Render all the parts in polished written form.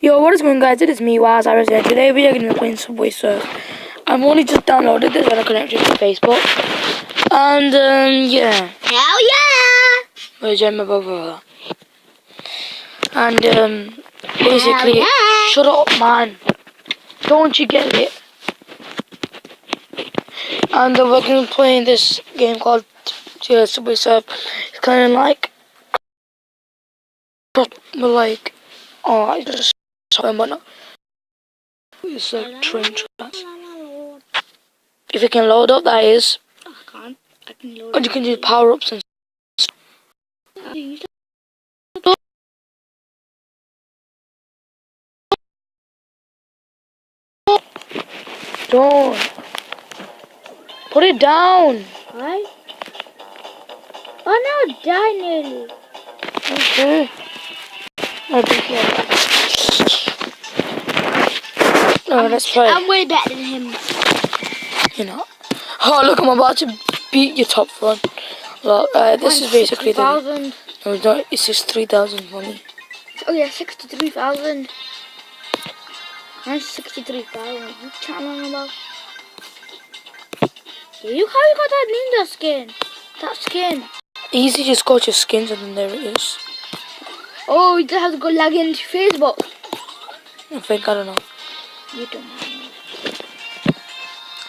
Yo, what is going on, guys? It is me, Waz Iris, and today we are going to be playing Subway Surf. I've only just downloaded this and I connected to Facebook. And, yeah. Hell yeah! Blah, blah, blah. And, basically, yeah. shut up, man. Don't you get it? And we're going to be playing this game called Subway Surf. It's kind of like, I just saw him, but no. It's like train tracks. If you can load up, that is. Oh, I can't. I can load And you can do power ups and don't put it down. Why? Oh no, die nearly. Okay. No, let's play. I'm way better than him. You're not. Oh, look, I'm about to beat your top one. Look, this is basically the. 60,000. No, it's just 3,000 money. Oh yeah, 63,000. I'm 63,000. What you chatting about? Yeah, how you got that ninja skin? That skin. Easy, just go to skins and then there it is. Oh, you just have to go log into Facebook. I don't know. You don't know.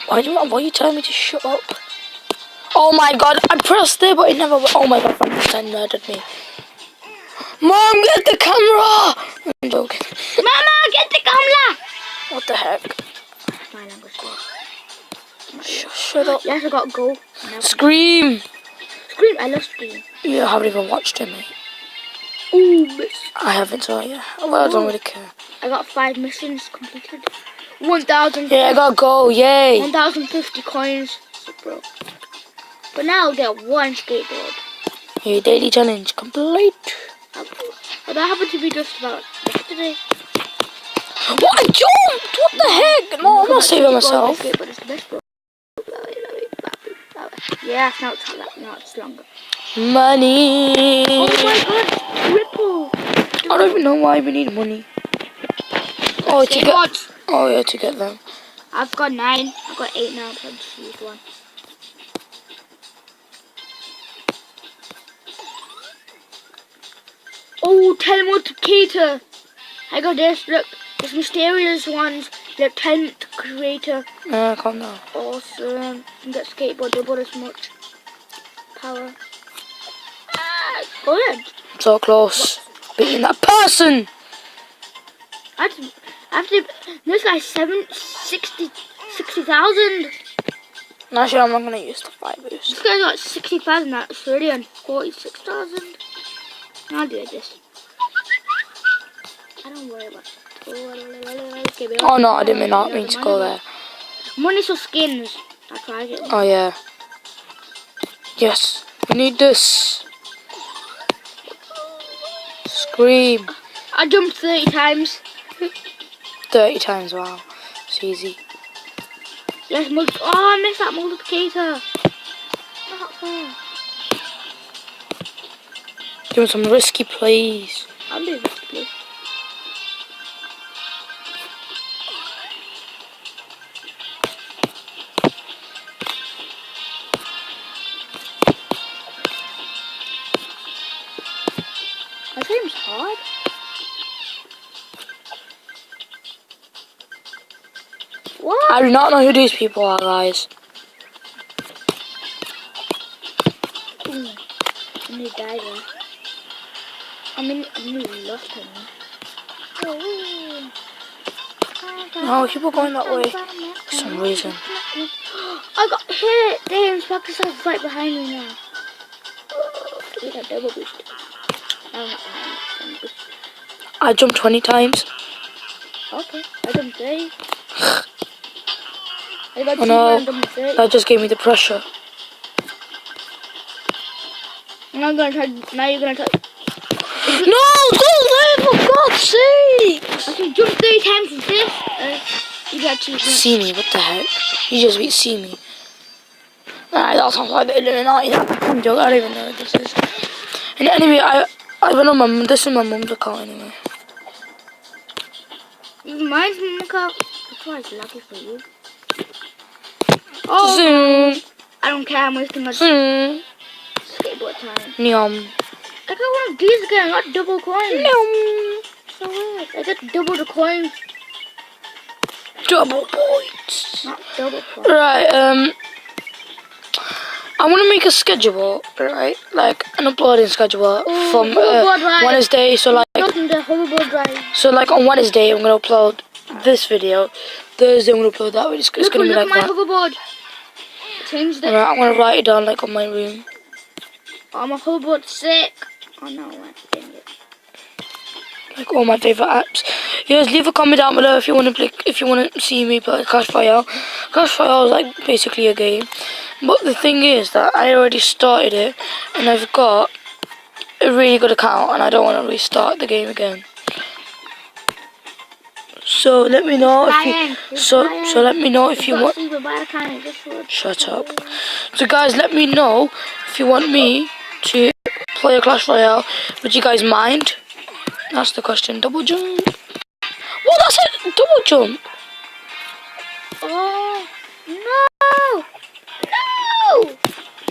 Why are you telling me to shut up? Oh my god, I pressed it, but it never went. Oh my god, Frankenstein murdered me. Mom, get the camera! I'm joking. Mama, get the camera! What the heck? My language. Shut up. Yes, I got go. Scream! Scream, I love Scream. You haven't even watched it, mate. Ooh, miss. I haven't, so yeah. Well, I don't really care. I got 5 missions completed. 1,000. Yeah, I gotta go, yay! 1,050 coins. So broke. But now I'll get 1 skateboard. Your daily challenge complete. But that happened to be just about yesterday. What? I jumped! What the heck? No, I'm not saving myself. Skateboard is the best, bro. Yeah, now it's longer. Money! Oh my god, triple! I don't even know why we need money. Oh, to get. Oh yeah, to get them. I've got 9. I've got 8 now. I'll just use 1. Oh, teleportator! I got this. Look, this mysterious ones. Lieutenant creator. Calm down. Awesome. You can get skateboard double as much power. Go ahead. So close. Beating that person! After this guy's 60,000. Actually, I'm not gonna use the 5 boost. This guy's got 60,000. That's 46,000. I'll do this. I don't worry about it. Oh no, I didn't mean to go there. Money for skins. I tried it. Oh yeah. Yes, we need this. Scream. I jumped 30 times. 30 times, wow. It's easy. Yes, oh, I missed that multiplicator. Not fair. Doing some risky plays. I'll do risky plays. That seems hard. What? I do not know who these people are, guys. Ooh, I'm gonna die there. I'm gonna lost him. No, people going that way for some reason. I got hit! The inspector is right behind me now. Get that double boost. I'm not behind me. I jumped 20 times. Okay, I jumped 30. I got Oh no, 30. that just gave me the pressure. Now you're gonna try. No, don't let, for God's sake! I can jump 30 times with this. You got to See me, what the heck? You just beat See me. Alright, that sounds like the Illuminati. I'm joking, I don't even know what this is. And anyway, I went on this is my mum's account anyway. Mine's Monica. That's why it's lucky for you. Oh, Zoom. I don't care. I'm wasting my Zoom. skateboard time. Yum. I got one of these again. I got double coins. Yum. So weird. I got double the coins. Double points. Not double coins. Right, I want to make a schedule, right? Like an uploading schedule from hoverboard ride. Wednesday. So like, Open the hoverboard ride. so like on Wednesday, I'm gonna upload this video. Thursday, I'm gonna upload that video. It's gonna be like Look at my that. hoverboard. Change the. Alright, I'm gonna write it down like on my room. Oh, my hoverboard's sick. Oh no, dang it. Like all my favorite apps. Guys, leave a comment down below if you want to see me play Clash Royale. Clash Royale is like basically a game, but the thing is that I already started it and I've got a really good account and I don't want to restart the game again. So let me know if you so let me know if you want. Shut up. So guys, let me know if you want me to play a Clash Royale. Would you guys mind? That's the question. Double jump. Well, that's it. Double jump. Oh no! No!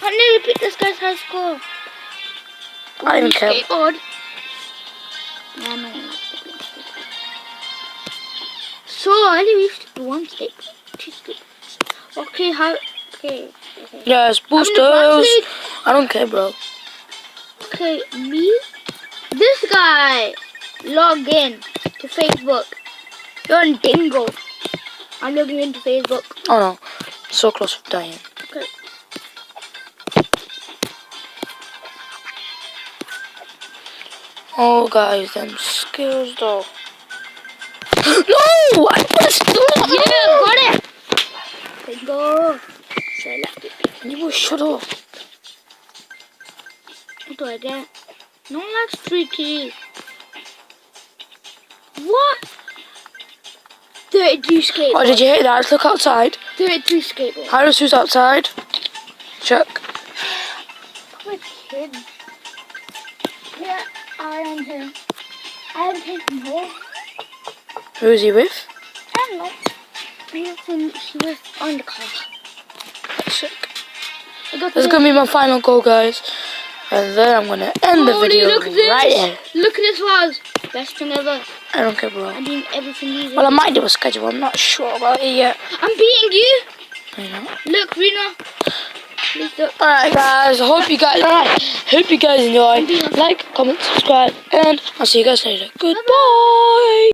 I nearly beat this guy's high score. I don't care. Skateboard. No, no. So I only reached one skateboard. Two skateboards. Okay, how? Okay. Yes, boosters. I don't care, bro. Okay, me. This guy log in to Facebook. You're on Dingo. I'm logging into Facebook. Oh no, so close to dying. Okay. Oh guys, them skills though. No, I pressed. Yeah, got it. Dingo. Select it. You shut up. What do I get? No one likes 3 keys. What? 32 skateboards. Oh, did you hear that? Look outside. 32 skateboards. Iris, who's outside? Check. What kid? Yeah, I am him. I am taking her. Who is he with? I don't know. She was on the car. Sick. I got This is gonna be my final goal, guys. And then I'm gonna end the video look at this. right here. Look at this was best thing ever. I don't care, bro. I'm doing everything easy. Well, I might do a schedule. I'm not sure about it yet. I'm beating you. I know. Look, Rena. Please look. Alright, guys. I hope you guys enjoy. Like, comment, subscribe, and I'll see you guys later. Goodbye.